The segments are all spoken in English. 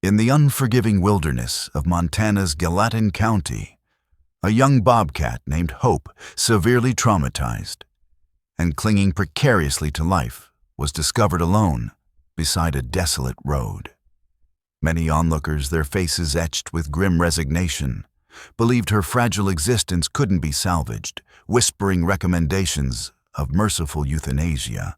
In the unforgiving wilderness of Montana's Gallatin County, a young bobcat named Hope, severely traumatized and clinging precariously to life, was discovered alone beside a desolate road. Many onlookers, their faces etched with grim resignation, believed her fragile existence couldn't be salvaged, whispering recommendations of merciful euthanasia.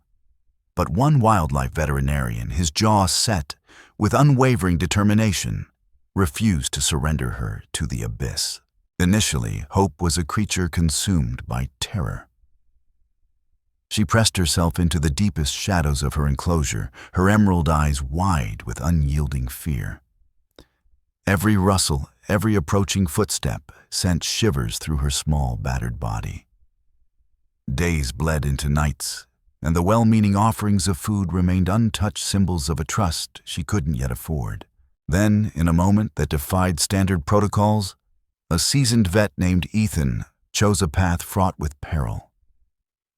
But one wildlife veterinarian, his jaw set with unwavering determination, refused to surrender her to the abyss. Initially, Hope was a creature consumed by terror. She pressed herself into the deepest shadows of her enclosure, her emerald eyes wide with unyielding fear. Every rustle, every approaching footstep sent shivers through her small, battered body. Days bled into nights, and the well-meaning offerings of food remained untouched symbols of a trust she couldn't yet afford. Then, in a moment that defied standard protocols, a seasoned vet named Ethan chose a path fraught with peril,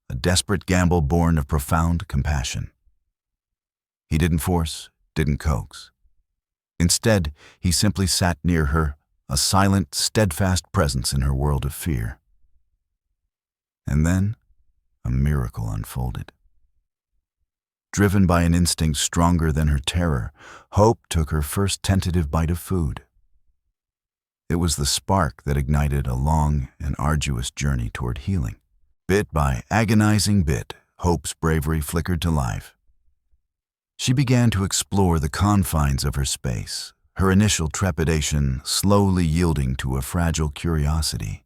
a desperate gamble born of profound compassion. He didn't force, didn't coax. Instead, he simply sat near her, a silent, steadfast presence in her world of fear. And then, a miracle unfolded. Driven by an instinct stronger than her terror, Hope took her first tentative bite of food. It was the spark that ignited a long and arduous journey toward healing. Bit by agonizing bit, Hope's bravery flickered to life. She began to explore the confines of her space, her initial trepidation slowly yielding to a fragile curiosity.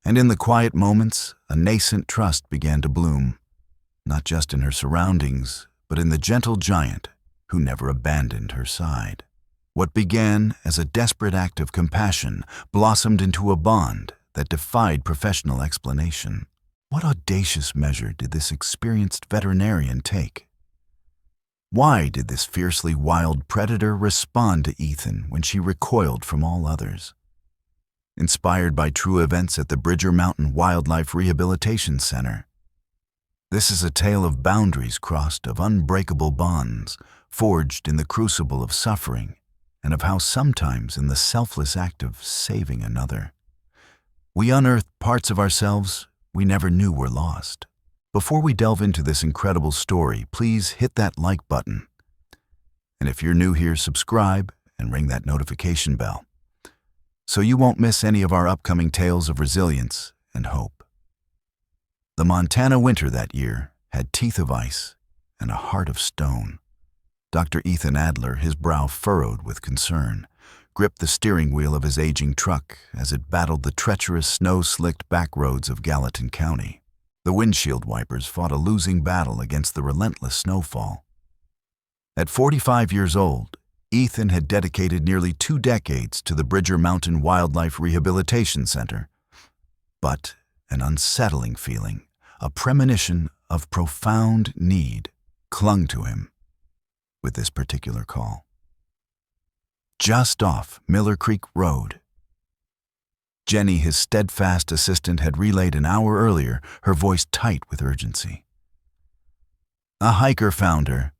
And in the quiet moments, a nascent trust began to bloom, not just in her surroundings, but in the gentle giant who never abandoned her side. What began as a desperate act of compassion blossomed into a bond that defied professional explanation. What audacious measure did this experienced veterinarian take? Why did this fiercely wild predator respond to Ethan when she recoiled from all others? Inspired by true events at the Bridger Mountain Wildlife Rehabilitation Center. This is a tale of boundaries crossed, of unbreakable bonds forged in the crucible of suffering, and of how sometimes in the selfless act of saving another, we unearth parts of ourselves we never knew were lost. Before we delve into this incredible story, please hit that like button. And if you're new here, subscribe and ring that notification bell, so you won't miss any of our upcoming tales of resilience and hope. The Montana winter that year had teeth of ice and a heart of stone. Dr. Ethan Adler, his brow furrowed with concern, gripped the steering wheel of his aging truck as it battled the treacherous snow-slicked back roads of Gallatin County. The windshield wipers fought a losing battle against the relentless snowfall. At 45 years old, Ethan had dedicated nearly 2 decades to the Bridger Mountain Wildlife Rehabilitation Center. But an unsettling feeling, a premonition of profound need, clung to him with this particular call. Just off Miller Creek Road, Jenny, his steadfast assistant, had relayed an hour earlier, her voice tight with urgency. A hiker found her.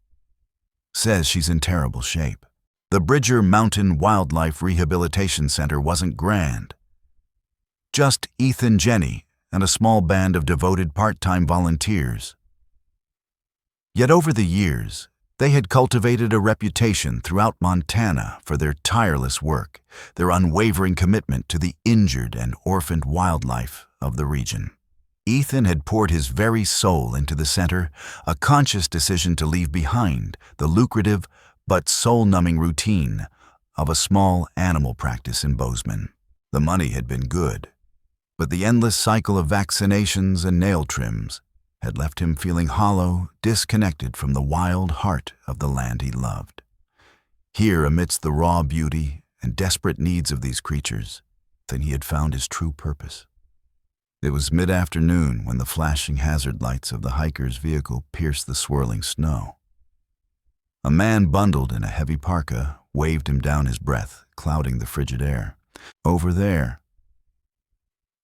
Says she's in terrible shape. The Bridger Mountain Wildlife Rehabilitation Center wasn't grand. Just Ethan, Jenny, and a small band of devoted part-time volunteers. Yet over the years, they had cultivated a reputation throughout Montana for their tireless work, their unwavering commitment to the injured and orphaned wildlife of the region. Ethan had poured his very soul into the center, a conscious decision to leave behind the lucrative but soul-numbing routine of a small animal practice in Bozeman. The money had been good, but the endless cycle of vaccinations and nail trims had left him feeling hollow, disconnected from the wild heart of the land he loved. Here, amidst the raw beauty and desperate needs of these creatures, then he had found his true purpose. It was mid-afternoon when the flashing hazard lights of the hiker's vehicle pierced the swirling snow. A man bundled in a heavy parka waved him down, his breath clouding the frigid air. Over there.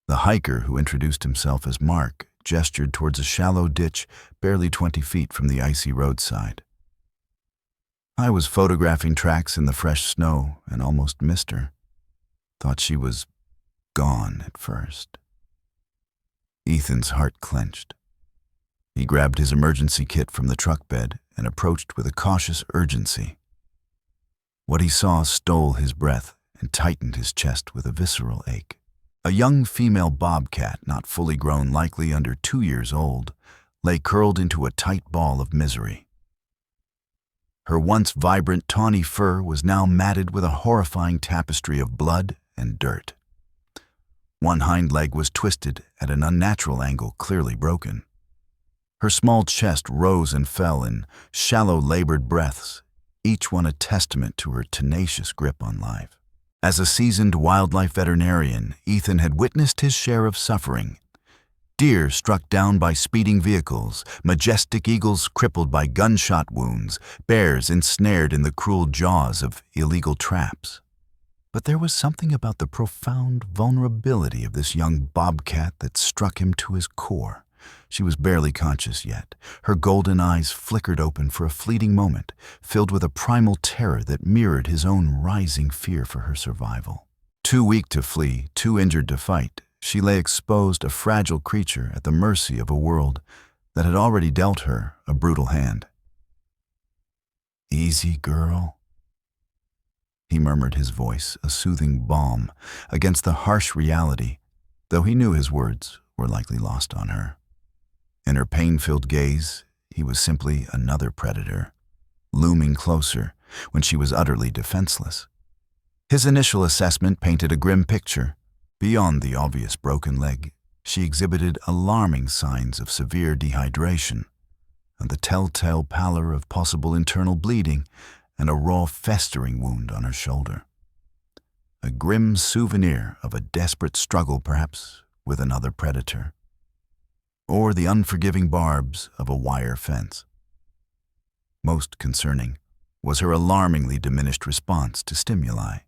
The hiker, who introduced himself as Mark, gestured towards a shallow ditch barely 20 feet from the icy roadside. I was photographing tracks in the fresh snow and almost missed her. Thought she was gone at first." Ethan's heart clenched. He grabbed his emergency kit from the truck bed and approached with a cautious urgency. What he saw stole his breath and tightened his chest with a visceral ache. A young female bobcat, not fully grown, likely under 2 years old, lay curled into a tight ball of misery. Her once vibrant tawny fur was now matted with a horrifying tapestry of blood and dirt. One hind leg was twisted at an unnatural angle, clearly broken. Her small chest rose and fell in shallow, labored breaths, each one a testament to her tenacious grip on life. As a seasoned wildlife veterinarian, Ethan had witnessed his share of suffering. Deer struck down by speeding vehicles, majestic eagles crippled by gunshot wounds, bears ensnared in the cruel jaws of illegal traps. But there was something about the profound vulnerability of this young bobcat that struck him to his core. She was barely conscious yet. Her golden eyes flickered open for a fleeting moment, filled with a primal terror that mirrored his own rising fear for her survival. Too weak to flee, too injured to fight, she lay exposed, a fragile creature at the mercy of a world that had already dealt her a brutal hand. "Easy, girl," he murmured, his voice a soothing balm against the harsh reality, though he knew his words were likely lost on her. In her pain-filled gaze, he was simply another predator, looming closer when she was utterly defenseless. His initial assessment painted a grim picture. Beyond the obvious broken leg, she exhibited alarming signs of severe dehydration, and the telltale pallor of possible internal bleeding and a raw, festering wound on her shoulder. A grim souvenir of a desperate struggle, perhaps, with another predator, or the unforgiving barbs of a wire fence. Most concerning was her alarmingly diminished response to stimuli.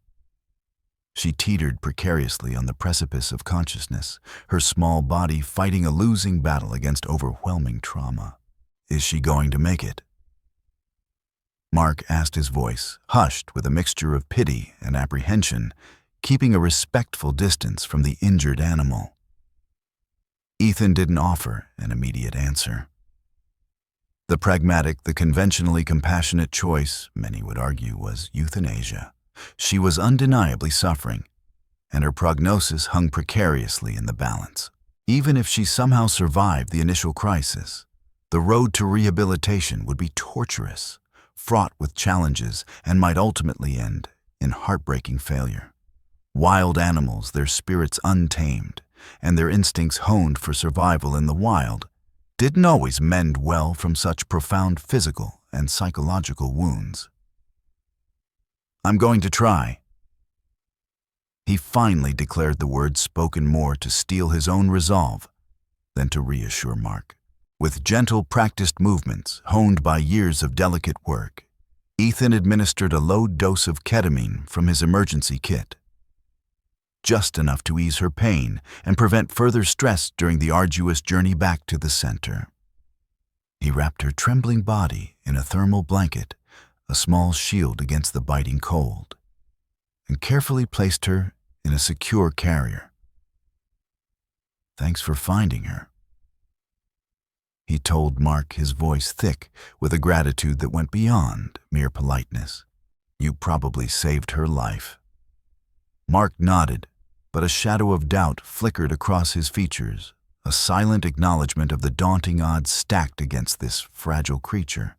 She teetered precariously on the precipice of consciousness, her small body fighting a losing battle against overwhelming trauma. "Is she going to make it?" Mark asked, his voice hushed with a mixture of pity and apprehension, keeping a respectful distance from the injured animal. Ethan didn't offer an immediate answer. The pragmatic, the conventionally compassionate choice, many would argue, was euthanasia. She was undeniably suffering, and her prognosis hung precariously in the balance. Even if she somehow survived the initial crisis, the road to rehabilitation would be torturous, fraught with challenges, and might ultimately end in heartbreaking failure. Wild animals, their spirits untamed, and their instincts honed for survival in the wild, didn't always mend well from such profound physical and psychological wounds. "I'm going to try." He finally declared the words, spoken more to steel his own resolve than to reassure Mark. With gentle, practiced movements, honed by years of delicate work, Ethan administered a low dose of ketamine from his emergency kit, just enough to ease her pain and prevent further stress during the arduous journey back to the center. He wrapped her trembling body in a thermal blanket, a small shield against the biting cold, and carefully placed her in a secure carrier. "Thanks for finding her," he told Mark, his voice thick with a gratitude that went beyond mere politeness. "You probably saved her life." Mark nodded, but a shadow of doubt flickered across his features, a silent acknowledgement of the daunting odds stacked against this fragile creature.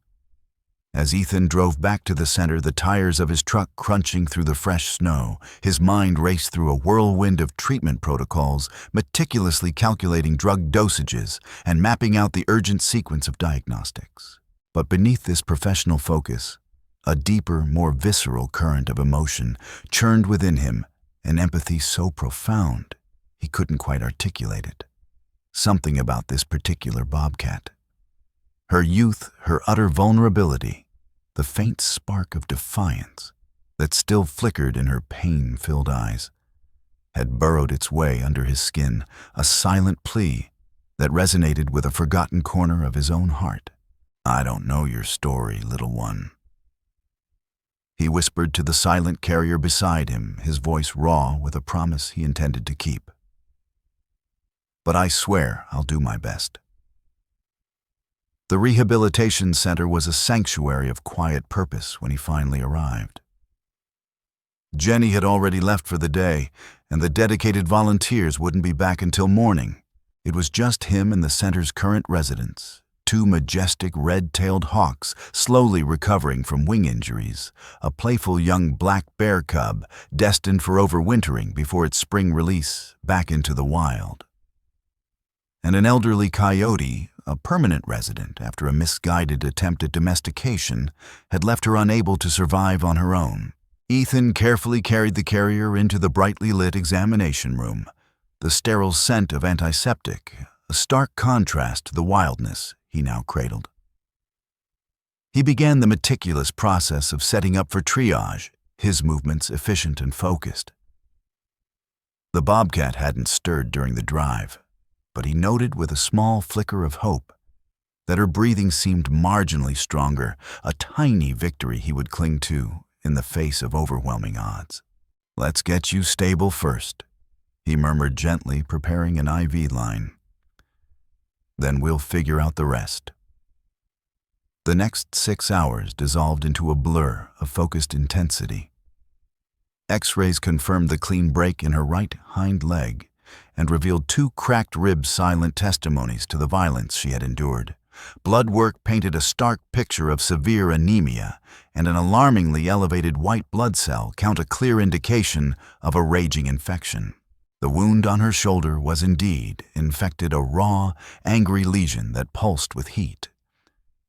As Ethan drove back to the center, the tires of his truck crunching through the fresh snow, his mind raced through a whirlwind of treatment protocols, meticulously calculating drug dosages and mapping out the urgent sequence of diagnostics. But beneath this professional focus, a deeper, more visceral current of emotion churned within him, an empathy so profound he couldn't quite articulate it. Something about this particular bobcat. Her youth, her utter vulnerability, the faint spark of defiance that still flickered in her pain-filled eyes, had burrowed its way under his skin, a silent plea that resonated with a forgotten corner of his own heart. "I don't know your story, little one," He whispered to the silent carrier beside him, his voice raw with a promise he intended to keep. "But I swear I'll do my best." The rehabilitation center was a sanctuary of quiet purpose when he finally arrived. Jenny had already left for the day, and the dedicated volunteers wouldn't be back until morning. It was just him and the center's current residents, two majestic red-tailed hawks slowly recovering from wing injuries, a playful young black bear cub destined for overwintering before its spring release back into the wild, and an elderly coyote, a permanent resident after a misguided attempt at domestication, had left her unable to survive on her own. Ethan carefully carried the carrier into the brightly lit examination room, the sterile scent of antiseptic, a stark contrast to the wildness he now cradled. He began the meticulous process of setting up for triage, his movements efficient and focused. The Bobcat hadn't stirred during the drive, but he noted with a small flicker of hope that her breathing seemed marginally stronger, a tiny victory he would cling to in the face of overwhelming odds. "Let's get you stable first," he murmured gently, preparing an IV line. "Then we'll figure out the rest." The next 6 hours dissolved into a blur of focused intensity. X-rays confirmed the clean break in her right hind leg and revealed 2 cracked ribs, silent testimonies to the violence she had endured. Blood work painted a stark picture of severe anemia, and an alarmingly elevated white blood cell count a clear indication of a raging infection. The wound on her shoulder was indeed infected, a raw, angry lesion that pulsed with heat,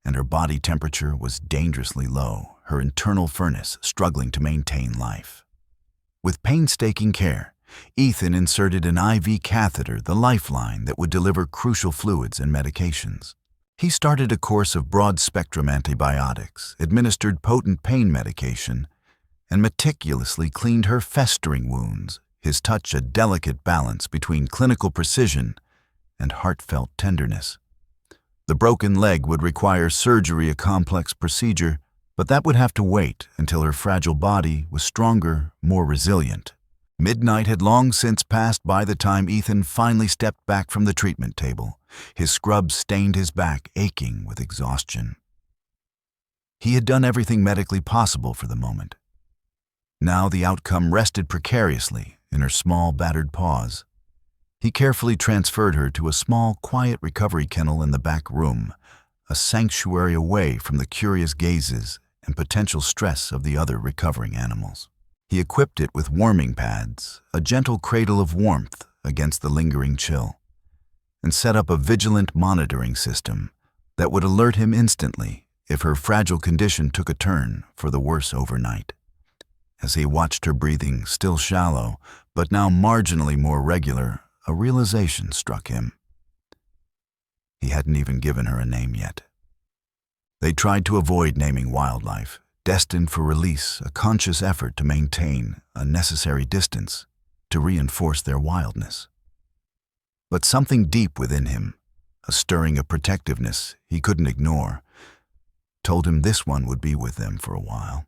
and her body temperature was dangerously low, her internal furnace struggling to maintain life. With painstaking care, Ethan inserted an IV catheter, the lifeline that would deliver crucial fluids and medications. He started a course of broad-spectrum antibiotics, administered potent pain medication, and meticulously cleaned her festering wounds, his touch a delicate balance between clinical precision and heartfelt tenderness. The broken leg would require surgery, a complex procedure, but that would have to wait until her fragile body was stronger, more resilient. Midnight had long since passed by the time Ethan finally stepped back from the treatment table. His scrub stained his back, aching with exhaustion. He had done everything medically possible for the moment. Now the outcome rested precariously in her small, battered paws. He carefully transferred her to a small, quiet recovery kennel in the back room, a sanctuary away from the curious gazes and potential stress of the other recovering animals. He equipped it with warming pads, a gentle cradle of warmth against the lingering chill, and set up a vigilant monitoring system that would alert him instantly if her fragile condition took a turn for the worse overnight. As he watched her breathing, still shallow, but now marginally more regular, a realization struck him. He hadn't even given her a name yet. They tried to avoid naming wildlife, destined for release, a conscious effort to maintain a necessary distance to reinforce their wildness. But something deep within him, a stirring of protectiveness he couldn't ignore, told him this one would be with them for a while.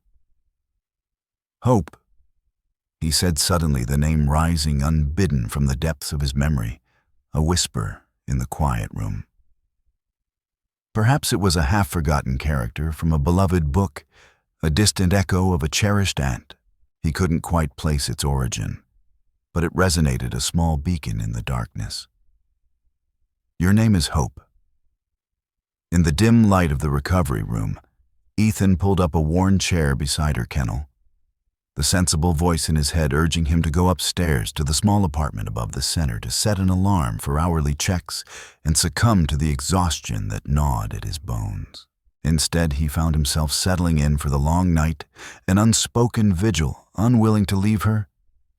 "Hope," he said suddenly, the name rising unbidden from the depths of his memory, a whisper in the quiet room. Perhaps it was a half-forgotten character from a beloved book, a distant echo of a cherished aunt. He couldn't quite place its origin, but it resonated, a small beacon in the darkness. "Your name is Hope." In the dim light of the recovery room, Ethan pulled up a worn chair beside her kennel, the sensible voice in his head urging him to go upstairs to the small apartment above the center to set an alarm for hourly checks and succumb to the exhaustion that gnawed at his bones. Instead, he found himself settling in for the long night, an unspoken vigil, unwilling to leave her,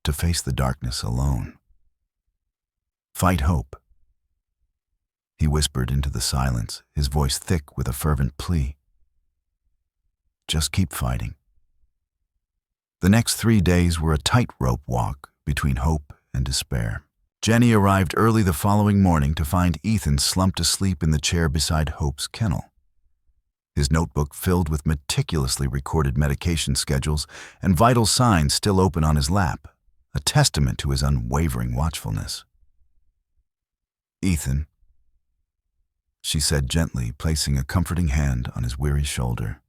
to face the darkness alone. "Fight hope," he whispered into the silence, his voice thick with a fervent plea. "Just keep fighting." The next 3 days were a tightrope walk between hope and despair. Jenny arrived early the following morning to find Ethan slumped asleep in the chair beside Hope's kennel. his notebook filled with meticulously recorded medication schedules and vital signs still open on his lap, a testament to his unwavering watchfulness. "Ethan," she said gently, placing a comforting hand on his weary shoulder,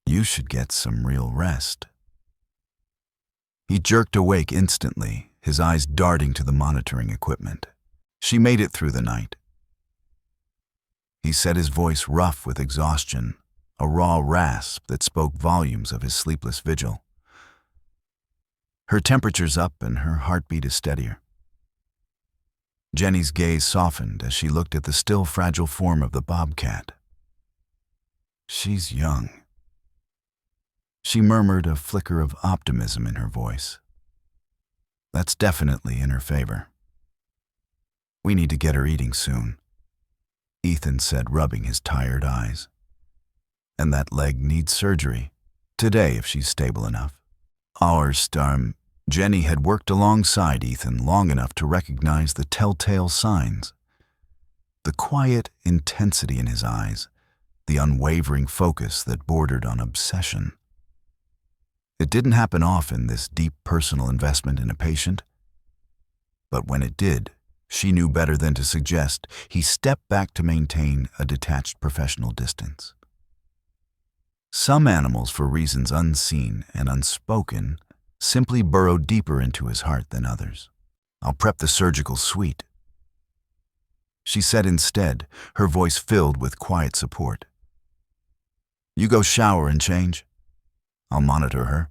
"you should get some real rest." He jerked awake instantly, his eyes darting to the monitoring equipment. She made it through the night. He said, his voice rough with exhaustion, a raw rasp that spoke volumes of his sleepless vigil. Her temperature's up and her heartbeat is steadier. Jenny's gaze softened as she looked at the still fragile form of the bobcat. "She's young." She murmured, a flicker of optimism in her voice. "That's definitely in her favor. We need to get her eating soon," Ethan said, rubbing his tired eyes. "And that leg needs surgery. Today, if she's stable enough." Jenny had worked alongside Ethan long enough to recognize the telltale signs. The quiet intensity in his eyes, the unwavering focus that bordered on obsession. It didn't happen often, this deep personal investment in a patient. But when it did, she knew better than to suggest he step back to maintain a detached professional distance. Some animals, for reasons unseen and unspoken, simply burrow deeper into his heart than others. "I'll prep the surgical suite," she said instead, her voice filled with quiet support. "You go shower and change. I'll monitor her."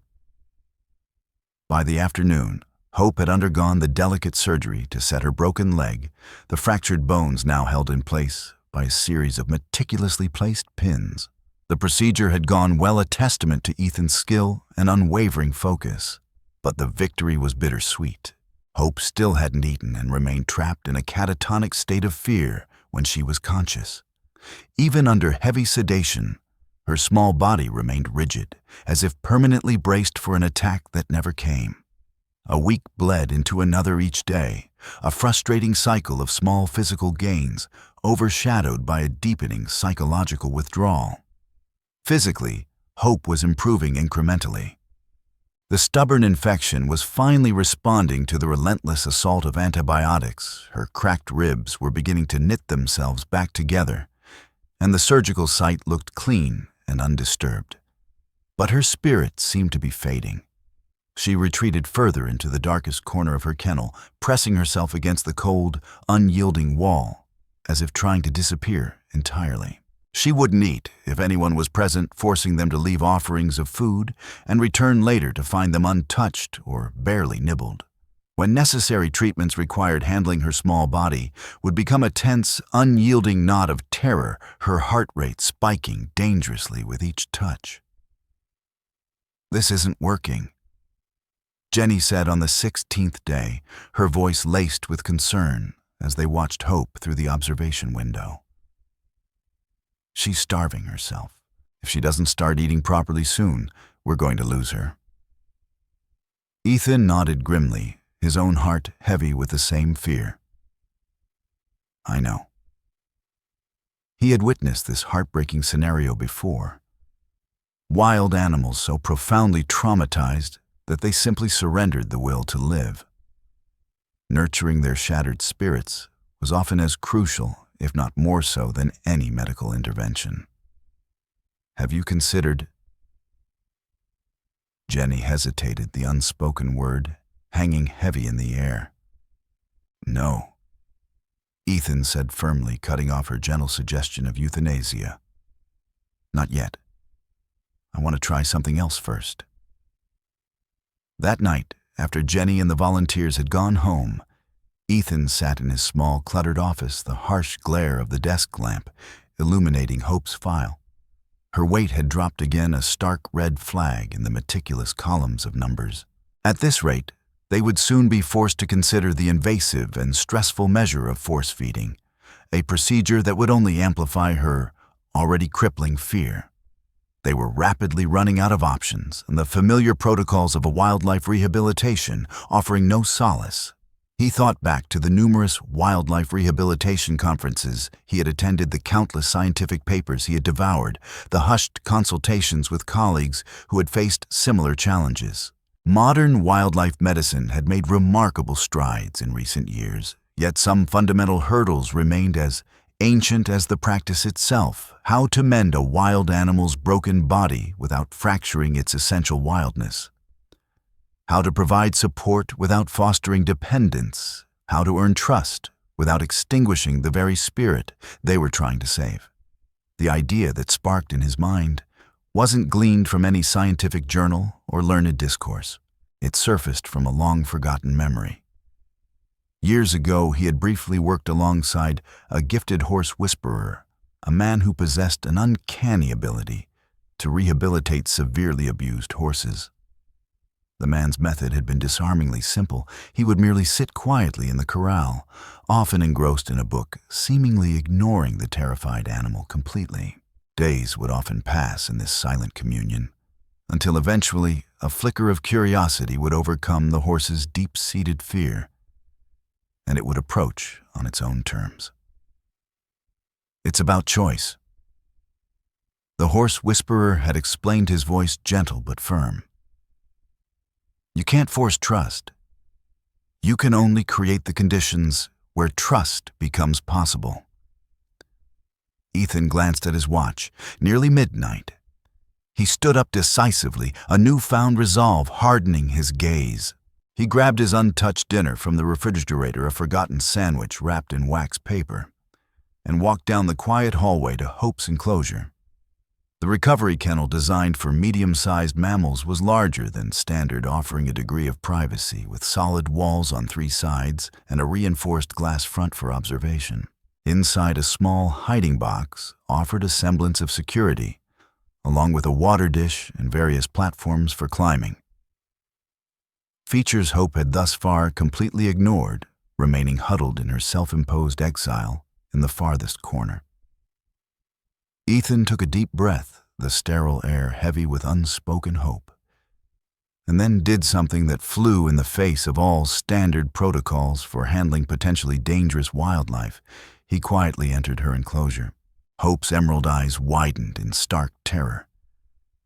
By the afternoon, Hope had undergone the delicate surgery to set her broken leg, the fractured bones now held in place by a series of meticulously placed pins. The procedure had gone well, a testament to Ethan's skill and unwavering focus. But the victory was bittersweet. Hope still hadn't eaten and remained trapped in a catatonic state of fear when she was conscious. Even under heavy sedation, her small body remained rigid, as if permanently braced for an attack that never came. A week bled into another each day, a frustrating cycle of small physical gains, overshadowed by a deepening psychological withdrawal. Physically, Hope was improving incrementally. The stubborn infection was finally responding to the relentless assault of antibiotics. Her cracked ribs were beginning to knit themselves back together, and the surgical site looked clean and undisturbed. But her spirit seemed to be fading. She retreated further into the darkest corner of her kennel, pressing herself against the cold, unyielding wall, as if trying to disappear entirely. She wouldn't eat if anyone was present, forcing them to leave offerings of food and return later to find them untouched or barely nibbled. When necessary treatments required handling her small body, would become a tense, unyielding knot of terror, her heart rate spiking dangerously with each touch. "This isn't working," Jenny said on the 16th day, her voice laced with concern as they watched Hope through the observation window. "She's starving herself. If she doesn't start eating properly soon, we're going to lose her." Ethan nodded grimly, his own heart heavy with the same fear. "I know." He had witnessed this heartbreaking scenario before. Wild animals so profoundly traumatized that they simply surrendered the will to live. Nurturing their shattered spirits was often as crucial, if not more so, than any medical intervention. "Have you considered—" Jenny hesitated, the unspoken word hanging heavy in the air. "No," Ethan said firmly, cutting off her gentle suggestion of euthanasia. "Not yet. I want to try something else first." That night, after Jenny and the volunteers had gone home, Ethan sat in his small, cluttered office, the harsh glare of the desk lamp illuminating Hope's file. Her weight had dropped again, a stark red flag in the meticulous columns of numbers. At this rate, they would soon be forced to consider the invasive and stressful measure of force feeding, a procedure that would only amplify her already crippling fear. They were rapidly running out of options, and the familiar protocols of a wildlife rehabilitation offering no solace. He thought back to the numerous wildlife rehabilitation conferences he had attended, the countless scientific papers he had devoured, the hushed consultations with colleagues who had faced similar challenges. Modern wildlife medicine had made remarkable strides in recent years, yet some fundamental hurdles remained as ancient as the practice itself: how to mend a wild animal's broken body without fracturing its essential wildness, how to provide support without fostering dependence, how to earn trust without extinguishing the very spirit they were trying to save. The idea that sparked in his mind wasn't gleaned from any scientific journal or learned discourse. It surfaced from a long-forgotten memory. Years ago, he had briefly worked alongside a gifted horse whisperer, a man who possessed an uncanny ability to rehabilitate severely abused horses. The man's method had been disarmingly simple. He would merely sit quietly in the corral, often engrossed in a book, seemingly ignoring the terrified animal completely. Days would often pass in this silent communion, until eventually a flicker of curiosity would overcome the horse's deep-seated fear, and it would approach on its own terms. It's about choice. The horse whisperer had explained, his voice gentle but firm. You can't force trust. You can only create the conditions where trust becomes possible. Ethan glanced at his watch. Nearly midnight. He stood up decisively, a newfound resolve hardening his gaze. He grabbed his untouched dinner from the refrigerator, a forgotten sandwich wrapped in wax paper, and walked down the quiet hallway to Hope's enclosure. The recovery kennel, designed for medium-sized mammals, was larger than standard, offering a degree of privacy, with solid walls on 3 sides and a reinforced glass front for observation. Inside, a small hiding box offered a semblance of security, along with a water dish and various platforms for climbing. Features Hope had thus far completely ignored, remaining huddled in her self-imposed exile in the farthest corner. Ethan took a deep breath, the sterile air heavy with unspoken hope, and then did something that flew in the face of all standard protocols for handling potentially dangerous wildlife. He quietly entered her enclosure. Hope's emerald eyes widened in stark terror,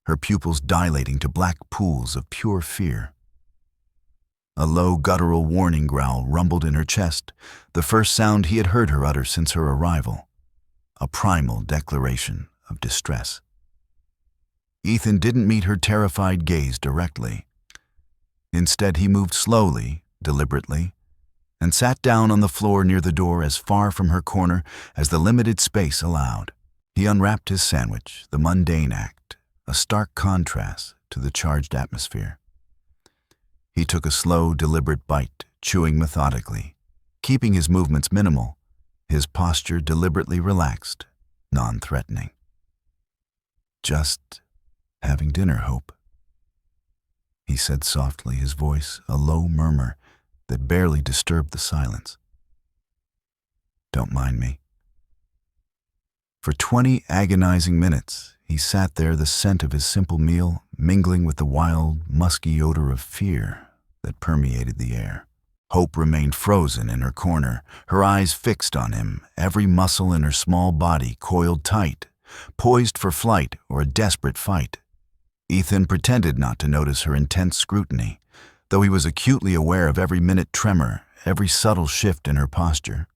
her pupils dilating to black pools of pure fear. A low, guttural warning growl rumbled in her chest, the first sound he had heard her utter since her arrival, a primal declaration of distress. Ethan didn't meet her terrified gaze directly. Instead, he moved slowly, deliberately, and sat down on the floor near the door, as far from her corner as the limited space allowed. He unwrapped his sandwich, the mundane act, a stark contrast to the charged atmosphere. He took a slow, deliberate bite, chewing methodically, keeping his movements minimal, his posture deliberately relaxed, non-threatening. "Just having dinner, Hope," he said softly, his voice a low murmur that barely disturbed the silence. "Don't mind me." For 20 agonizing minutes, he sat there, the scent of his simple meal mingling with the wild, musky odor of fear that permeated the air. Hope remained frozen in her corner, her eyes fixed on him, every muscle in her small body coiled tight, poised for flight or a desperate fight. Ethan pretended not to notice her intense scrutiny, though he was acutely aware of every minute tremor, every subtle shift in her posture.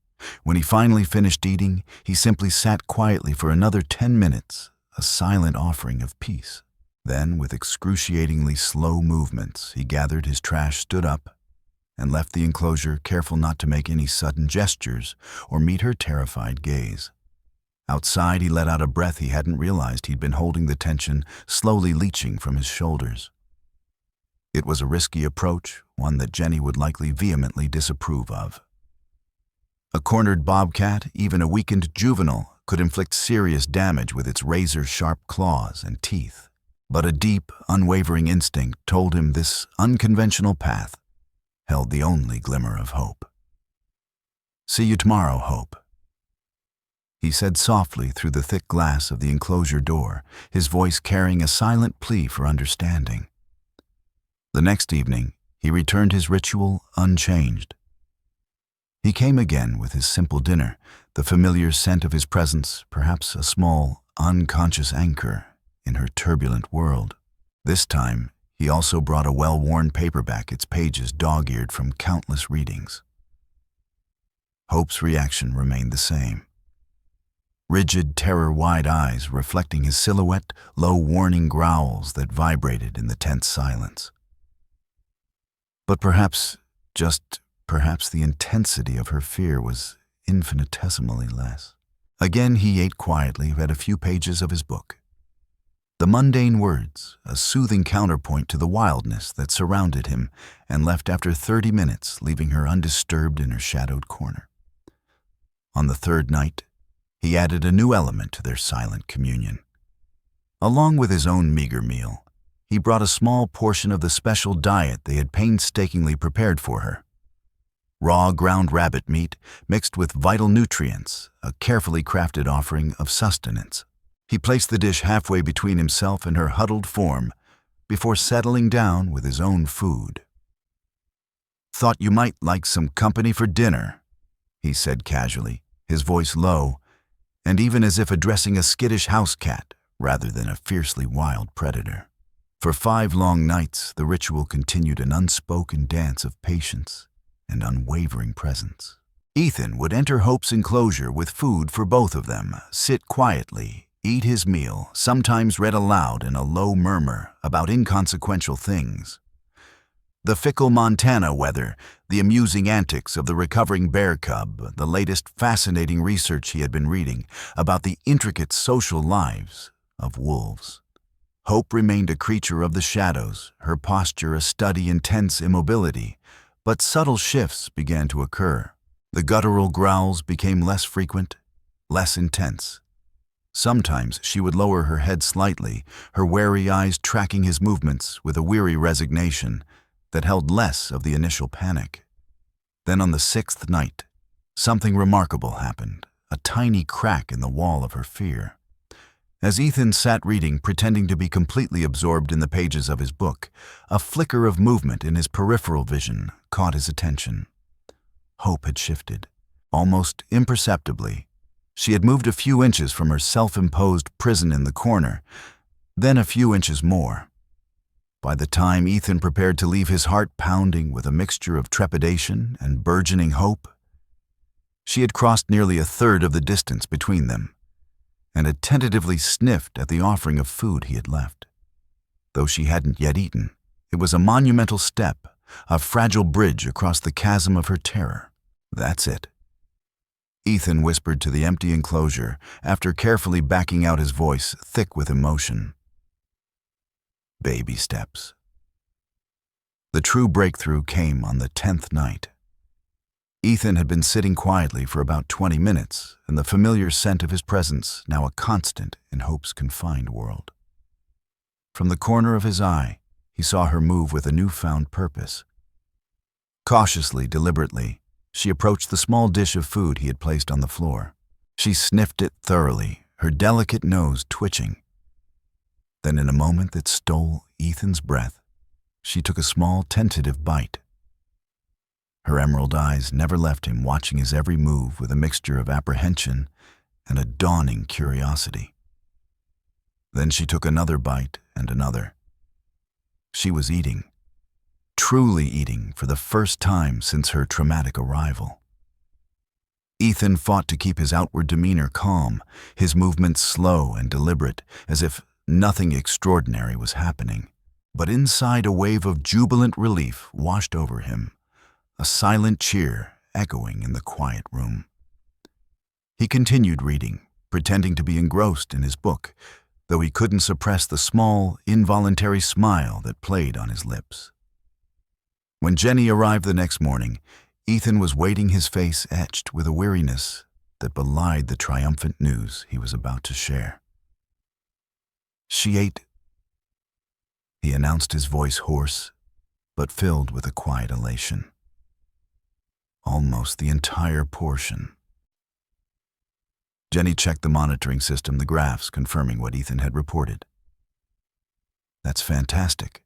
When he finally finished eating, he simply sat quietly for another 10 minutes, a silent offering of peace. Then, with excruciatingly slow movements, he gathered his trash, stood up, and left the enclosure, careful not to make any sudden gestures or meet her terrified gaze. Outside, he let out a breath he hadn't realized he'd been holding, the tension slowly leaching from his shoulders. It was a risky approach, one that Jenny would likely vehemently disapprove of. A cornered bobcat, even a weakened juvenile, could inflict serious damage with its razor-sharp claws and teeth. But a deep, unwavering instinct told him this unconventional path held the only glimmer of hope. "See you tomorrow, Hope," he said softly through the thick glass of the enclosure door, his voice carrying a silent plea for understanding. The next evening, he returned his ritual unchanged. He came again with his simple dinner, the familiar scent of his presence, perhaps a small, unconscious anchor in her turbulent world. This time, he also brought a well-worn paperback, its pages dog-eared from countless readings. Hope's reaction remained the same. Rigid, terror-wide eyes reflecting his silhouette, low warning growls that vibrated in the tense silence. But perhaps the intensity of her fear was infinitesimally less. Again he ate quietly, read a few pages of his book. The mundane words, a soothing counterpoint to the wildness that surrounded him, and left after 30 minutes, leaving her undisturbed in her shadowed corner. On the third night, he added a new element to their silent communion. Along with his own meager meal, he brought a small portion of the special diet they had painstakingly prepared for her. Raw ground rabbit meat mixed with vital nutrients, a carefully crafted offering of sustenance. He placed the dish halfway between himself and her huddled form before settling down with his own food. "Thought you might like some company for dinner," he said casually, his voice low, and even as if addressing a skittish house cat rather than a fiercely wild predator. For 5 long nights, the ritual continued, an unspoken dance of patience and unwavering presence. Ethan would enter Hope's enclosure with food for both of them, sit quietly, eat his meal, sometimes read aloud in a low murmur about inconsequential things. The fickle Montana weather, the amusing antics of the recovering bear cub, the latest fascinating research he had been reading about the intricate social lives of wolves. Hope remained a creature of the shadows, her posture a study in tense immobility, but subtle shifts began to occur. The guttural growls became less frequent, less intense. Sometimes she would lower her head slightly, her wary eyes tracking his movements with a weary resignation that held less of the initial panic. Then on the 6th night, something remarkable happened, a tiny crack in the wall of her fear. As Ethan sat reading, pretending to be completely absorbed in the pages of his book, a flicker of movement in his peripheral vision caught his attention. Hope had shifted. Almost imperceptibly, she had moved a few inches from her self-imposed prison in the corner, then a few inches more. By the time Ethan prepared to leave, his heart pounding with a mixture of trepidation and burgeoning hope, she had crossed nearly a third of the distance between them, and had tentatively sniffed at the offering of food he had left. Though she hadn't yet eaten, it was a monumental step, a fragile bridge across the chasm of her terror. "That's it," Ethan whispered to the empty enclosure after carefully backing out his voice thick with emotion. Baby steps. The true breakthrough came on the 10th night. Ethan had been sitting quietly for about 20 minutes, and the familiar scent of his presence now a constant in Hope's confined world. From the corner of his eye, he saw her move with a newfound purpose. Cautiously, deliberately, she approached the small dish of food he had placed on the floor. She sniffed it thoroughly, her delicate nose twitching. Then, in a moment that stole Ethan's breath, she took a small, tentative bite. Her emerald eyes never left him, watching his every move with a mixture of apprehension and a dawning curiosity. Then she took another bite and another. She was eating, truly eating, for the first time since her traumatic arrival. Ethan fought to keep his outward demeanor calm, his movements slow and deliberate, as if nothing extraordinary was happening. But inside, a wave of jubilant relief washed over him, a silent cheer echoing in the quiet room. He continued reading, pretending to be engrossed in his book, though he couldn't suppress the small, involuntary smile that played on his lips. When Jenny arrived the next morning, Ethan was waiting, his face etched with a weariness that belied the triumphant news he was about to share. "She ate," he announced, his voice hoarse, but filled with a quiet elation. "Almost the entire portion." Jenny checked the monitoring system, the graphs confirming what Ethan had reported. "That's fantastic."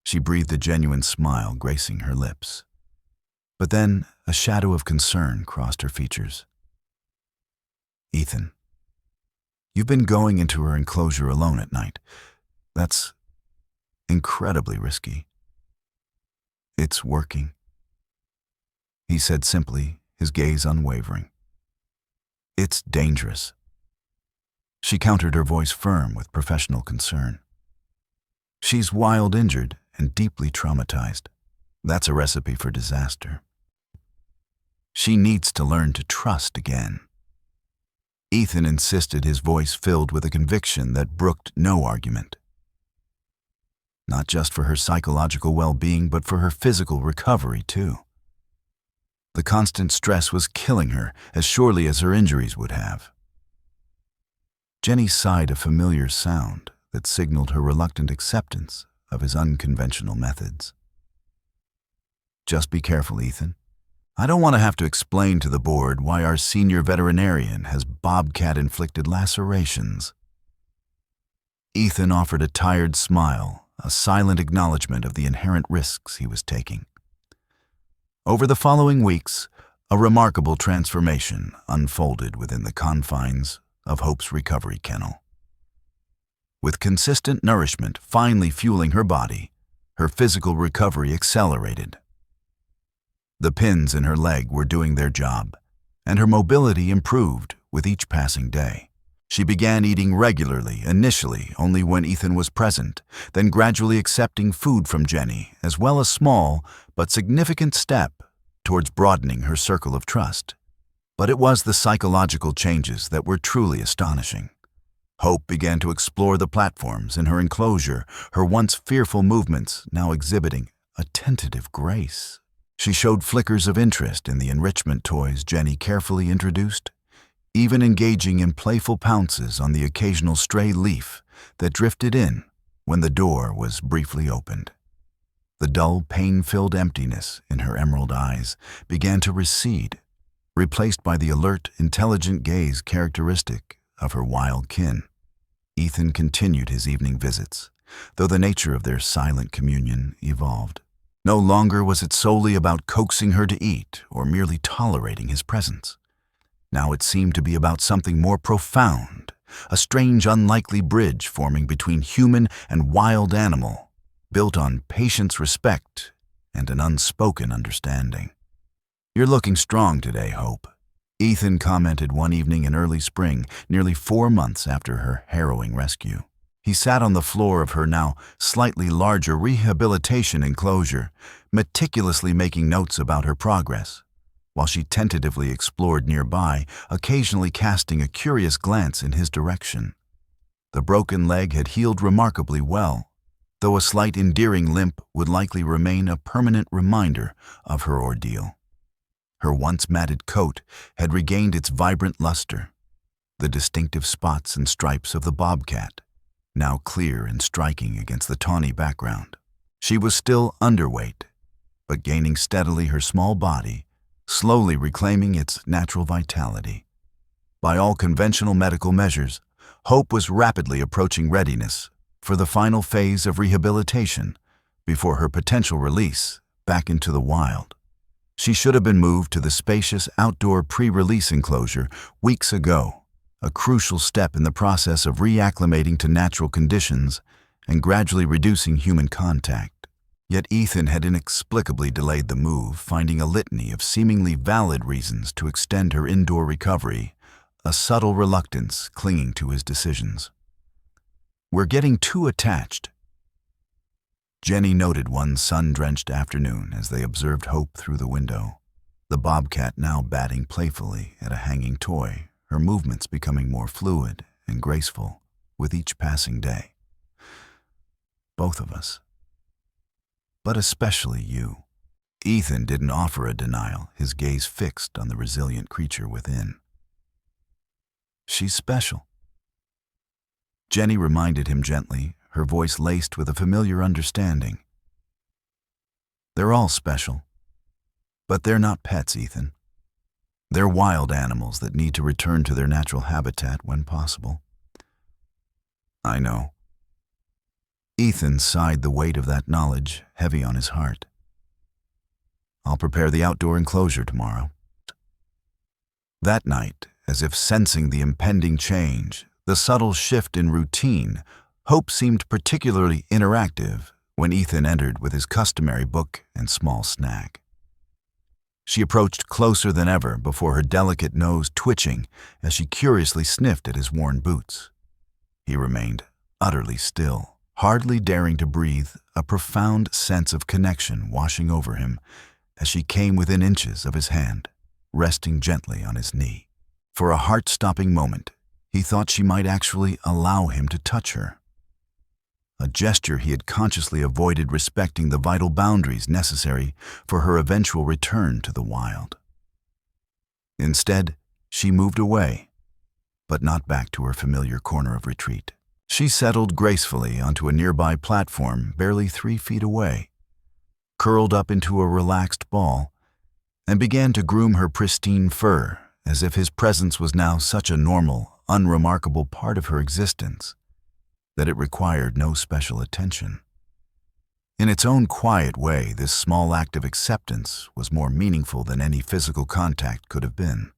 She breathed, a genuine smile gracing her lips. But then a shadow of concern crossed her features. "Ethan, you've been going into her enclosure alone at night. That's incredibly risky." "It's working," he said simply, his gaze unwavering. "It's dangerous." She countered, her voice firm with professional concern. "She's wild injured and deeply traumatized. That's a recipe for disaster. She needs to learn to trust again." Ethan insisted, his voice filled with a conviction that brooked no argument. Not just for her psychological well-being, but for her physical recovery, too. The constant stress was killing her as surely as her injuries would have. Jenny sighed, a familiar sound that signaled her reluctant acceptance of his unconventional methods. "Just be careful, Ethan. I don't want to have to explain to the board why our senior veterinarian has Bobcat-inflicted lacerations." Ethan offered a tired smile, a silent acknowledgement of the inherent risks he was taking. Over the following weeks, a remarkable transformation unfolded within the confines of Hope's recovery kennel. With consistent nourishment finally fueling her body, her physical recovery accelerated. The pins in her leg were doing their job, and her mobility improved with each passing day. She began eating regularly, initially only when Ethan was present, then gradually accepting food from Jenny, as well as small but significant step towards broadening her circle of trust. But it was the psychological changes that were truly astonishing. Hope began to explore the platforms in her enclosure, her once fearful movements now exhibiting a tentative grace. She showed flickers of interest in the enrichment toys Jenny carefully introduced, even engaging in playful pounces on the occasional stray leaf that drifted in when the door was briefly opened. The dull, pain-filled emptiness in her emerald eyes began to recede, replaced by the alert, intelligent gaze characteristic of her wild kin. Ethan continued his evening visits, though the nature of their silent communion evolved. No longer was it solely about coaxing her to eat or merely tolerating his presence. Now it seemed to be about something more profound, a strange, unlikely bridge forming between human and wild animal, built on patience, respect, and an unspoken understanding. "You're looking strong today, Hope," Ethan commented one evening in early spring, nearly 4 months after her harrowing rescue. He sat on the floor of her now slightly larger rehabilitation enclosure, meticulously making notes about her progress, while she tentatively explored nearby, occasionally casting a curious glance in his direction. The broken leg had healed remarkably well, though a slight endearing limp would likely remain a permanent reminder of her ordeal. Her once matted coat had regained its vibrant luster, the distinctive spots and stripes of the Bobcat, now clear and striking against the tawny background. She was still underweight, but gaining steadily, her small body slowly reclaiming its natural vitality. By all conventional medical measures, Hope was rapidly approaching readiness for the final phase of rehabilitation before her potential release back into the wild. She should have been moved to the spacious outdoor pre-release enclosure weeks ago, a crucial step in the process of reacclimating to natural conditions and gradually reducing human contact. Yet Ethan had inexplicably delayed the move, finding a litany of seemingly valid reasons to extend her indoor recovery, a subtle reluctance clinging to his decisions. "We're getting too attached," Jenny noted one sun-drenched afternoon as they observed Hope through the window, the Bobcat now batting playfully at a hanging toy, her movements becoming more fluid and graceful with each passing day. "Both of us. But especially you." Ethan didn't offer a denial, his gaze fixed on the resilient creature within. "She's special," Jenny reminded him gently, her voice laced with a familiar understanding. "They're all special. But they're not pets, Ethan. They're wild animals that need to return to their natural habitat when possible." "I know." Ethan sighed, the weight of that knowledge heavy on his heart. I'll prepare the outdoor enclosure tomorrow." That night, as if sensing the impending change, the subtle shift in routine, Hope seemed particularly interactive when Ethan entered with his customary book and small snack. She approached closer than ever before her delicate nose twitching as she curiously sniffed at his worn boots. He remained utterly still, hardly daring to breathe, a profound sense of connection washing over him as she came within inches of his hand, resting gently on his knee. For a heart-stopping moment, he thought she might actually allow him to touch her. A gesture he had consciously avoided, respecting the vital boundaries necessary for her eventual return to the wild. Instead, she moved away, but not back to her familiar corner of retreat. She settled gracefully onto a nearby platform barely 3 feet away, curled up into a relaxed ball, and began to groom her pristine fur as if his presence was now such a normal, unremarkable part of her existence that it required no special attention. In its own quiet way, this small act of acceptance was more meaningful than any physical contact could have been.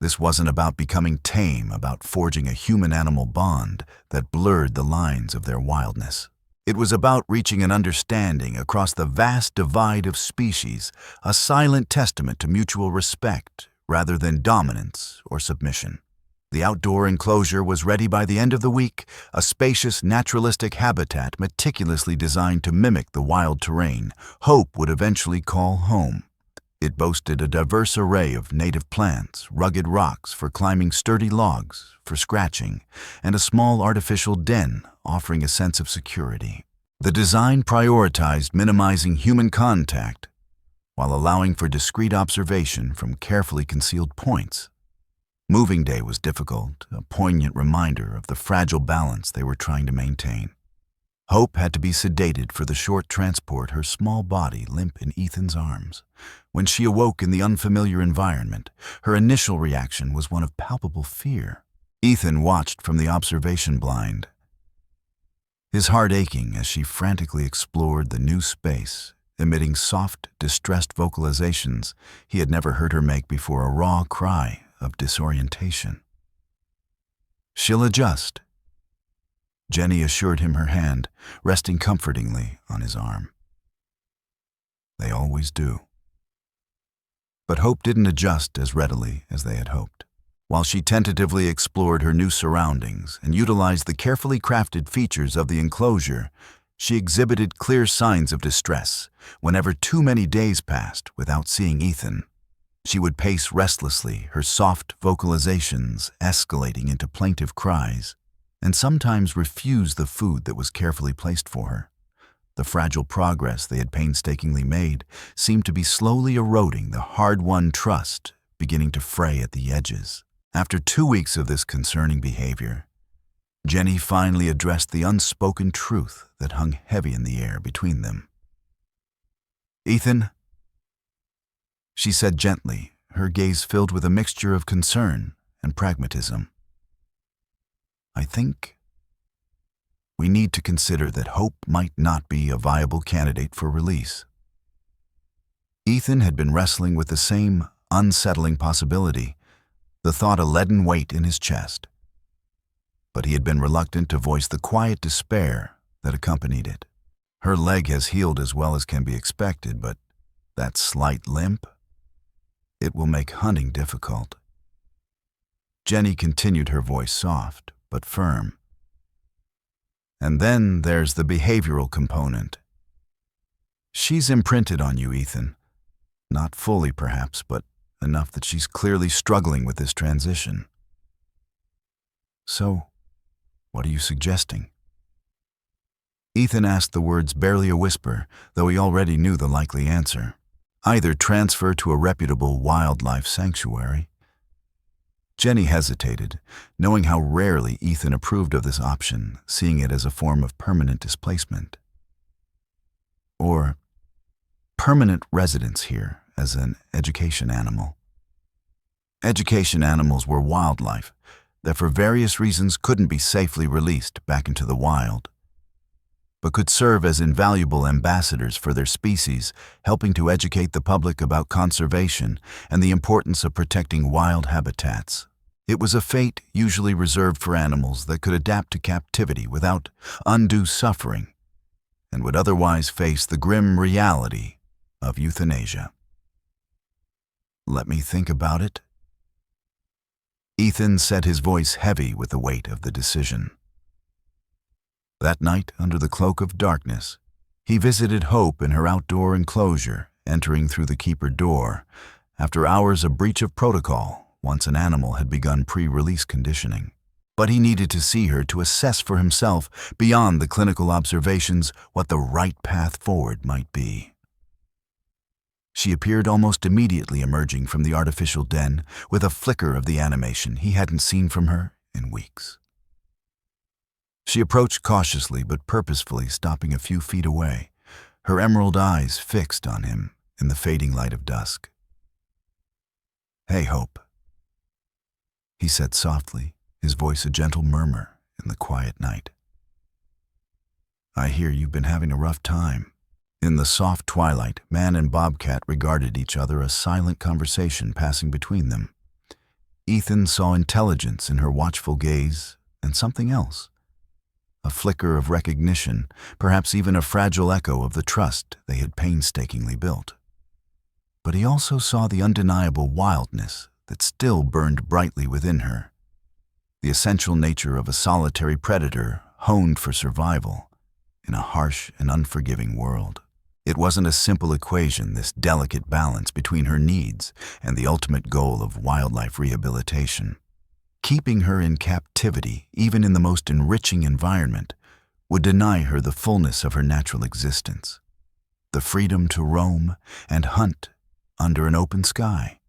This wasn't about becoming tame, about forging a human-animal bond that blurred the lines of their wildness. It was about reaching an understanding across the vast divide of species, a silent testament to mutual respect rather than dominance or submission. The outdoor enclosure was ready by the end of the week, a spacious, naturalistic habitat meticulously designed to mimic the wild terrain Hope would eventually call home. It boasted a diverse array of native plants, rugged rocks for climbing, sturdy logs for scratching, and a small artificial den offering a sense of security. The design prioritized minimizing human contact while allowing for discreet observation from carefully concealed points. Moving day was difficult, a poignant reminder of the fragile balance they were trying to maintain. Hope had to be sedated for the short transport, her small body limp in Ethan's arms. When she awoke in the unfamiliar environment, her initial reaction was one of palpable fear. Ethan watched from the observation blind, his heart aching as she frantically explored the new space, emitting soft, distressed vocalizations he had never heard her make before, a raw cry of disorientation. "She'll adjust," Jenny assured him, her hand resting comfortingly on his arm. "They always do." But Hope didn't adjust as readily as they had hoped. While she tentatively explored her new surroundings and utilized the carefully crafted features of the enclosure, she exhibited clear signs of distress whenever too many days passed without seeing Ethan. She would pace restlessly, her soft vocalizations escalating into plaintive cries, and sometimes refuse the food that was carefully placed for her. The fragile progress they had painstakingly made seemed to be slowly eroding, the hard-won trust beginning to fray at the edges. After 2 weeks of this concerning behavior, Jenny finally addressed the unspoken truth that hung heavy in the air between them. "Ethan," she said gently, her gaze filled with a mixture of concern and pragmatism, "I think we need to consider that Hope might not be a viable candidate for release." Ethan had been wrestling with the same unsettling possibility, the thought a leaden weight in his chest. But he had been reluctant to voice the quiet despair that accompanied it. Her leg has healed as well as can be expected, but that slight limp, it will make hunting difficult. Jenny continued, her voice soft but firm. "And then there's the behavioral component. She's imprinted on you, Ethan. Not fully, perhaps, but enough that she's clearly struggling with this transition. So, what are you suggesting?" Ethan asked the words barely a whisper, though he already knew the likely answer. Either transfer to a reputable wildlife sanctuary. Jenny hesitated, knowing how rarely Ethan approved of this option, seeing it as a form of permanent displacement. Or permanent residence here as an education animal. Education animals were wildlife that for various reasons couldn't be safely released back into the wild. but could serve as invaluable ambassadors for their species, helping to educate the public about conservation and the importance of protecting wild habitats. It was a fate usually reserved for animals that could adapt to captivity without undue suffering and would otherwise face the grim reality of euthanasia. "Let me think about it." Ethan said, his voice heavy with the weight of the decision. That night, under the cloak of darkness, he visited Hope in her outdoor enclosure, entering through the keeper door, after hours of breach of protocol once an animal had begun pre-release conditioning. But he needed to see her to assess for himself, beyond the clinical observations, what the right path forward might be. She appeared almost immediately, emerging from the artificial den with a flicker of the animation he hadn't seen from her in weeks. She approached cautiously but purposefully, stopping a few feet away, her emerald eyes fixed on him in the fading light of dusk. "Hey, Hope," he said softly, his voice a gentle murmur in the quiet night. "I hear you've been having a rough time." In the soft twilight, man and Bobcat regarded each other, a silent conversation passing between them. Ethan saw intelligence in her watchful gaze and something else, a flicker of recognition, perhaps even a fragile echo of the trust they had painstakingly built. But he also saw the undeniable wildness that still burned brightly within her, the essential nature of a solitary predator honed for survival in a harsh and unforgiving world. It wasn't a simple equation, this delicate balance between her needs and the ultimate goal of wildlife rehabilitation. Keeping her in captivity, even in the most enriching environment, would deny her the fullness of her natural existence, the freedom to roam and hunt under an open sky.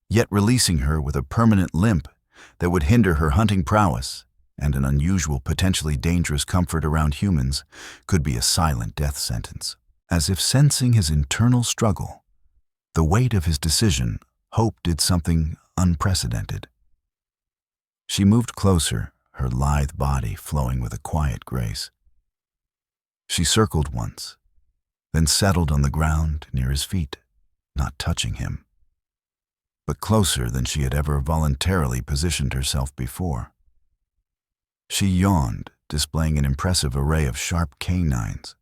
Yet releasing her with a permanent limp that would hinder her hunting prowess and an unusual, potentially dangerous comfort around humans could be a silent death sentence. As if sensing his internal struggle, the weight of his decision, Hope did something unprecedented. She moved closer, her lithe body flowing with a quiet grace. She circled once, then settled on the ground near his feet, not touching him, but closer than she had ever voluntarily positioned herself before. She yawned, displaying an impressive array of sharp canines,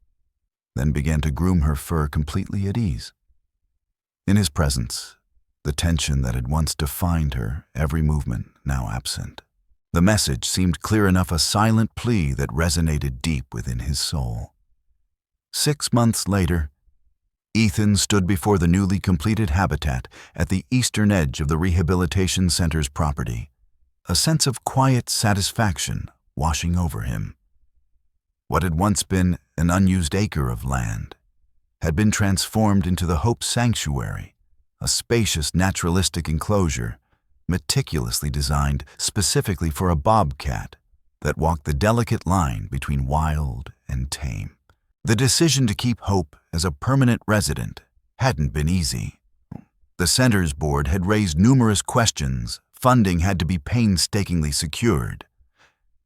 then began to groom her fur completely at ease. In his presence, the tension that had once defined her every movement now absent. The message seemed clear enough, a silent plea that resonated deep within his soul. 6 months later, Ethan stood before the newly completed habitat at the eastern edge of the rehabilitation center's property, a sense of quiet satisfaction washing over him. What had once been an unused acre of land had been transformed into the Hope Sanctuary, a spacious naturalistic enclosure meticulously designed specifically for a bobcat that walked the delicate line between wild and tame. The decision to keep Hope as a permanent resident hadn't been easy. The center's board had raised numerous questions, funding had to be painstakingly secured,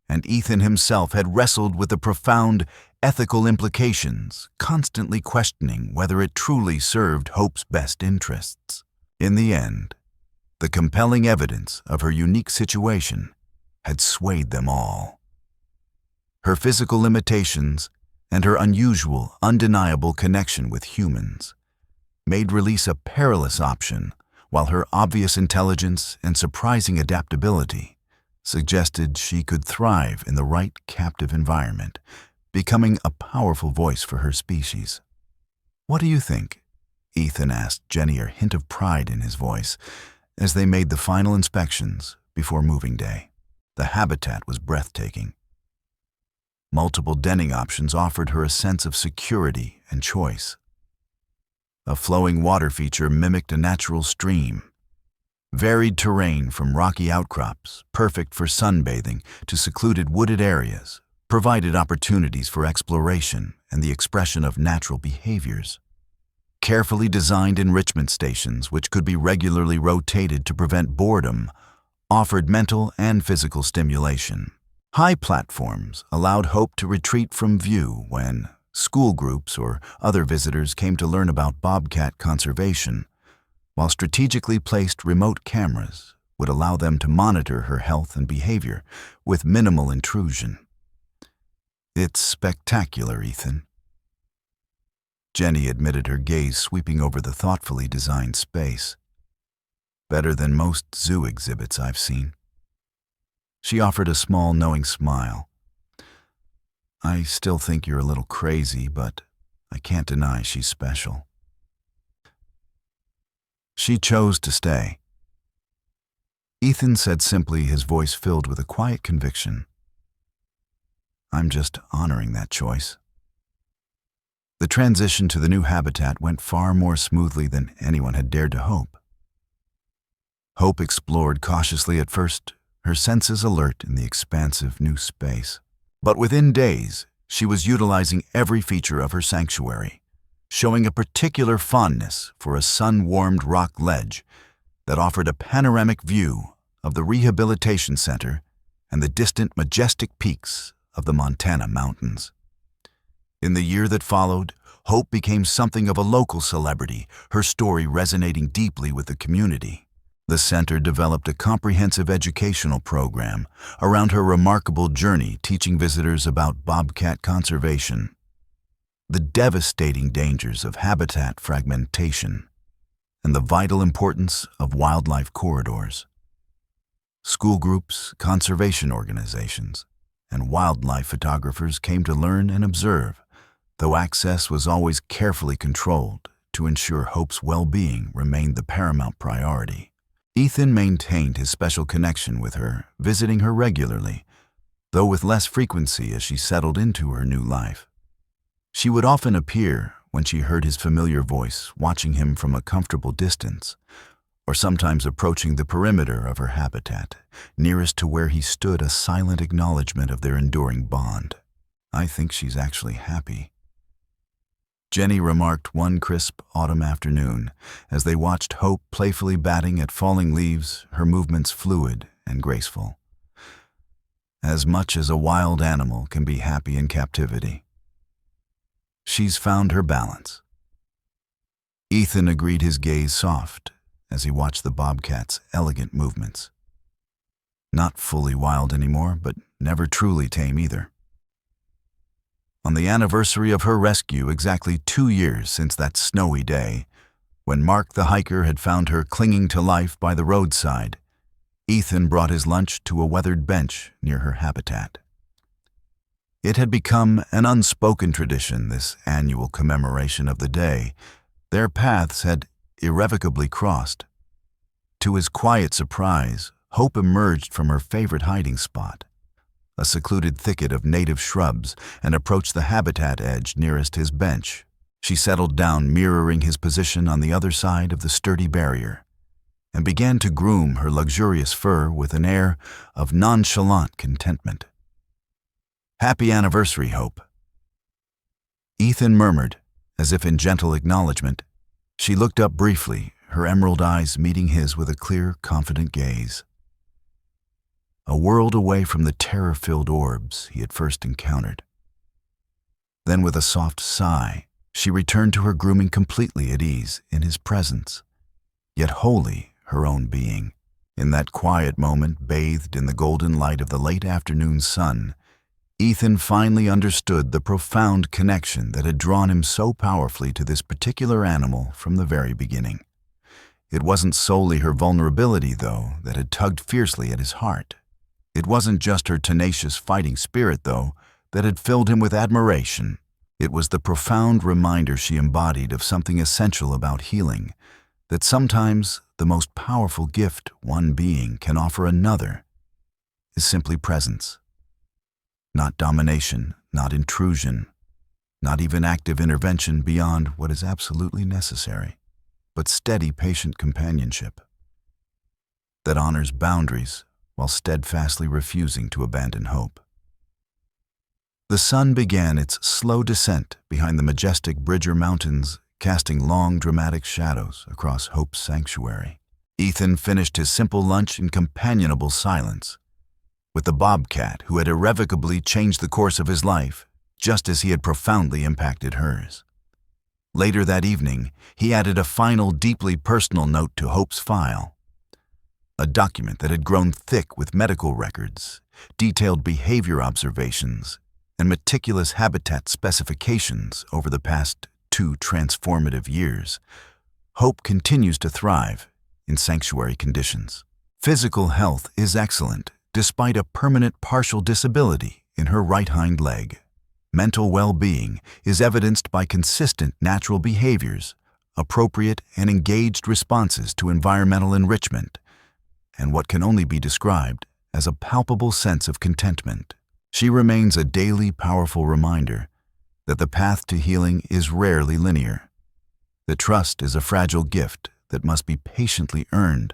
and Ethan himself had wrestled with the profound ethical implications, constantly questioning whether it truly served Hope's best interests. In the end, the compelling evidence of her unique situation had swayed them all. Her physical limitations and her unusual, undeniable connection with humans made release a perilous option, while her obvious intelligence and surprising adaptability suggested she could thrive in the right captive environment, becoming a powerful voice for her species. "What do you think?" Ethan asked Jenny, a hint of pride in his voice, as they made the final inspections before moving day. The habitat was breathtaking. Multiple denning options offered her a sense of security and choice. A flowing water feature mimicked a natural stream. Varied terrain from rocky outcrops, perfect for sunbathing, to secluded wooded areas, provided opportunities for exploration and the expression of natural behaviors. Carefully designed enrichment stations, which could be regularly rotated to prevent boredom, offered mental and physical stimulation. High platforms allowed Hope to retreat from view when school groups or other visitors came to learn about bobcat conservation, while strategically placed remote cameras would allow them to monitor her health and behavior with minimal intrusion. "It's spectacular, Ethan." Jenny admitted, her gaze sweeping over the thoughtfully designed space. "Better than most zoo exhibits I've seen." She offered a small, knowing smile. "I still think you're a little crazy, but I can't deny she's special." She chose to stay. Ethan said simply, his voice filled with a quiet conviction. "I'm just honoring that choice." The transition to the new habitat went far more smoothly than anyone had dared to hope. Hope explored cautiously at first, her senses alert in the expansive new space. But within days, she was utilizing every feature of her sanctuary, showing a particular fondness for a sun-warmed rock ledge that offered a panoramic view of the rehabilitation center and the distant majestic peaks of the Montana mountains. In the year that followed, Hope became something of a local celebrity, her story resonating deeply with the community. The center developed a comprehensive educational program around her remarkable journey, teaching visitors about bobcat conservation, the devastating dangers of habitat fragmentation, and the vital importance of wildlife corridors. School groups, conservation organizations, and wildlife photographers came to learn and observe, though access was always carefully controlled to ensure Hope's well-being remained the paramount priority. Ethan maintained his special connection with her, visiting her regularly, though with less frequency as she settled into her new life. She would often appear when she heard his familiar voice, watching him from a comfortable distance, or sometimes approaching the perimeter of her habitat, nearest to where he stood, a silent acknowledgement of their enduring bond. "I think she's actually happy," Jenny remarked one crisp autumn afternoon as they watched Hope playfully batting at falling leaves, her movements fluid and graceful. "As much as a wild animal can be happy in captivity. She's found her balance." Ethan agreed, his gaze soft as he watched the bobcat's elegant movements. Not fully wild anymore, but never truly tame either. On the anniversary of her rescue, exactly 2 years since that snowy day, when Mark the hiker had found her clinging to life by the roadside, Ethan brought his lunch to a weathered bench near her habitat. It had become an unspoken tradition, this annual commemoration of the day. Their paths had irrevocably crossed. To his quiet surprise, Hope emerged from her favorite hiding spot, a secluded thicket of native shrubs, and approached the habitat edge nearest his bench. She settled down, mirroring his position on the other side of the sturdy barrier, and began to groom her luxurious fur with an air of nonchalant contentment. "Happy anniversary, Hope," Ethan murmured, as if in gentle acknowledgement. She looked up briefly, her emerald eyes meeting his with a clear, confident gaze. A world away from the terror-filled orbs he had first encountered. Then, with a soft sigh, she returned to her grooming, completely at ease in his presence, yet wholly her own being. In that quiet moment, bathed in the golden light of the late afternoon sun, Ethan finally understood the profound connection that had drawn him so powerfully to this particular animal from the very beginning. It wasn't solely her vulnerability, though, that had tugged fiercely at his heart. It wasn't just her tenacious fighting spirit, though, that had filled him with admiration. It was the profound reminder she embodied of something essential about healing, that sometimes the most powerful gift one being can offer another is simply presence. Not domination, not intrusion, not even active intervention beyond what is absolutely necessary, but steady, patient companionship that honors boundaries while steadfastly refusing to abandon hope. The sun began its slow descent behind the majestic Bridger Mountains, casting long, dramatic shadows across Hope's sanctuary. Ethan finished his simple lunch in companionable silence, with the bobcat who had irrevocably changed the course of his life, just as he had profoundly impacted hers. Later that evening, he added a final deeply personal note to Hope's file, a document that had grown thick with medical records, detailed behavior observations, and meticulous habitat specifications over the past 2 transformative years. Hope continues to thrive in sanctuary conditions. Physical health is excellent, despite a permanent partial disability in her right hind leg. Mental well-being is evidenced by consistent natural behaviors, appropriate and engaged responses to environmental enrichment, and what can only be described as a palpable sense of contentment. She remains a daily powerful reminder that the path to healing is rarely linear, that trust is a fragile gift that must be patiently earned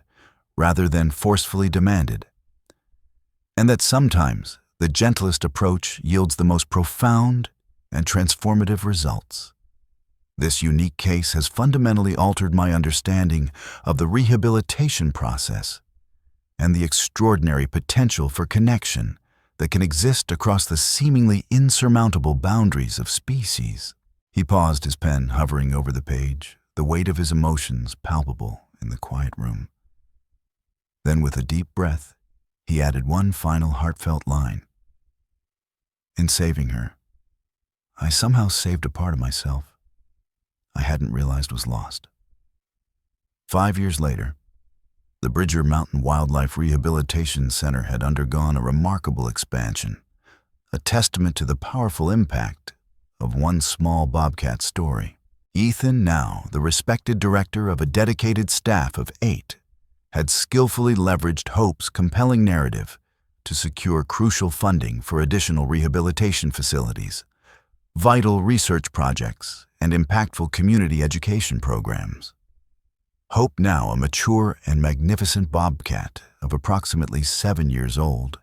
rather than forcefully demanded, and that sometimes the gentlest approach yields the most profound and transformative results. This unique case has fundamentally altered my understanding of the rehabilitation process and the extraordinary potential for connection that can exist across the seemingly insurmountable boundaries of species. He paused, his pen hovering over the page, the weight of his emotions palpable in the quiet room. Then, with a deep breath, he added one final heartfelt line. In saving her, I somehow saved a part of myself I hadn't realized was lost. 5 years later, the Bridger Mountain Wildlife Rehabilitation Center had undergone a remarkable expansion, a testament to the powerful impact of one small bobcat story. Ethan, now the respected director of a dedicated staff of 8, had skillfully leveraged Hope's compelling narrative to secure crucial funding for additional rehabilitation facilities, vital research projects, and impactful community education programs. Hope, now a mature and magnificent bobcat of approximately 7 years old,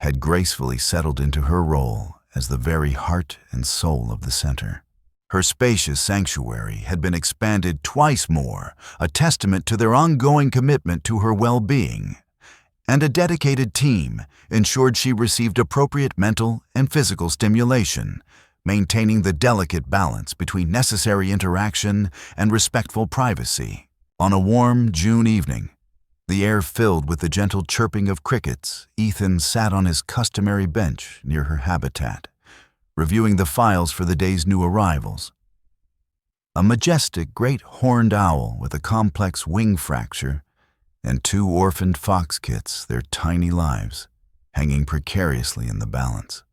had gracefully settled into her role as the very heart and soul of the center. Her spacious sanctuary had been expanded twice more, a testament to their ongoing commitment to her well-being, and a dedicated team ensured she received appropriate mental and physical stimulation, maintaining the delicate balance between necessary interaction and respectful privacy. On a warm June evening, the air filled with the gentle chirping of crickets, Ethan sat on his customary bench near her habitat, reviewing the files for the day's new arrivals. A majestic great horned owl with a complex wing fracture and 2 orphaned fox kits, their tiny lives hanging precariously in the balance.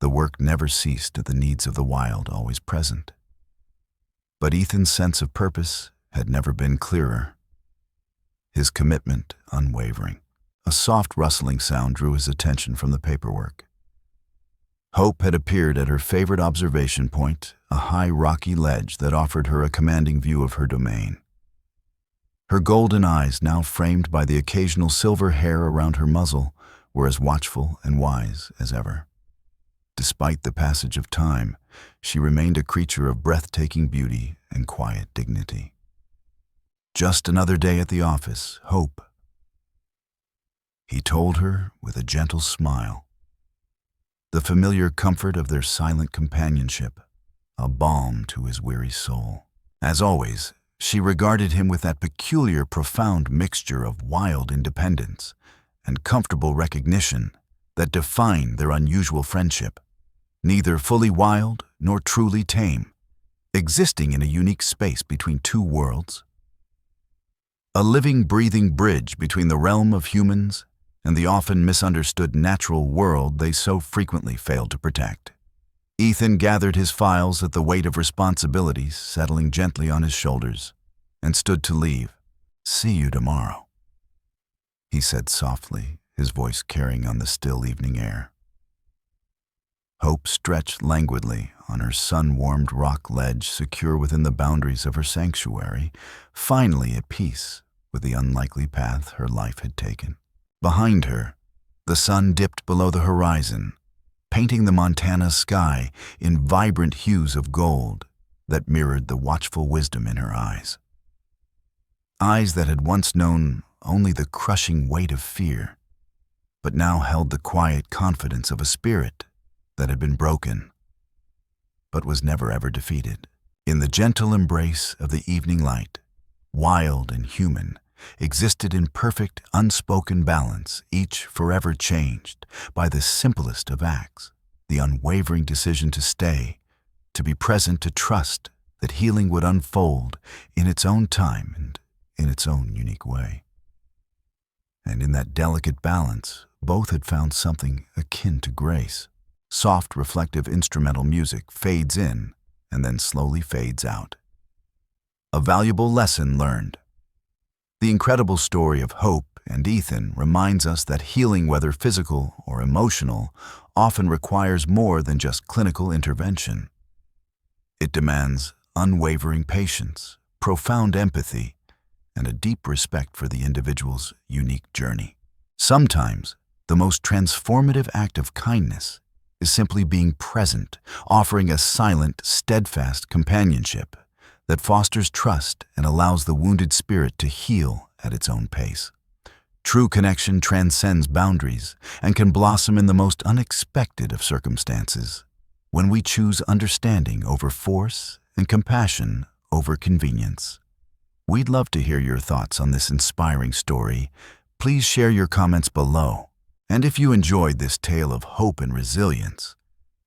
The work never ceased, the needs of the wild always present. But Ethan's sense of purpose had never been clearer, his commitment unwavering. A soft rustling sound drew his attention from the paperwork. Hope had appeared at her favorite observation point, a high rocky ledge that offered her a commanding view of her domain. Her golden eyes, now framed by the occasional silver hair around her muzzle, were as watchful and wise as ever. Despite the passage of time, she remained a creature of breathtaking beauty and quiet dignity. Just another day at the office, Hope, he told her with a gentle smile. The familiar comfort of their silent companionship, a balm to his weary soul. As always, she regarded him with that peculiar, profound mixture of wild independence and comfortable recognition that defined their unusual friendship, neither fully wild nor truly tame, existing in a unique space between 2 worlds. A living, breathing bridge between the realm of humans and the often misunderstood natural world they so frequently failed to protect. Ethan gathered his files at the weight of responsibilities settling gently on his shoulders and stood to leave. "See you tomorrow," he said softly, his voice carrying on the still evening air. Hope stretched languidly on her sun-warmed rock ledge secure within the boundaries of her sanctuary, finally at peace with the unlikely path her life had taken. Behind her, the sun dipped below the horizon, painting the Montana sky in vibrant hues of gold that mirrored the watchful wisdom in her eyes. Eyes that had once known only the crushing weight of fear, but now held the quiet confidence of a spirit that had been broken, but was never ever defeated. In the gentle embrace of the evening light, wild and human existed in perfect, unspoken balance, each forever changed by the simplest of acts, the unwavering decision to stay, to be present, to trust that healing would unfold in its own time and in its own unique way. And in that delicate balance, both had found something akin to grace. Soft, reflective instrumental music fades in and then slowly fades out. A valuable lesson learned. The incredible story of Hope and Ethan reminds us that healing, whether physical or emotional, often requires more than just clinical intervention. It demands unwavering patience, profound empathy, and a deep respect for the individual's unique journey. Sometimes, the most transformative act of kindness is simply being present, offering a silent, steadfast companionship that fosters trust and allows the wounded spirit to heal at its own pace. True connection transcends boundaries and can blossom in the most unexpected of circumstances, when we choose understanding over force and compassion over convenience. We'd love to hear your thoughts on this inspiring story. Please share your comments below. And if you enjoyed this tale of hope and resilience,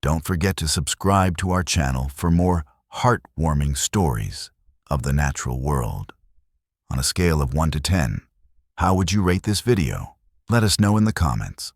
don't forget to subscribe to our channel for more heartwarming stories of the natural world. On a scale of 1 to 10, how would you rate this video? Let us know in the comments.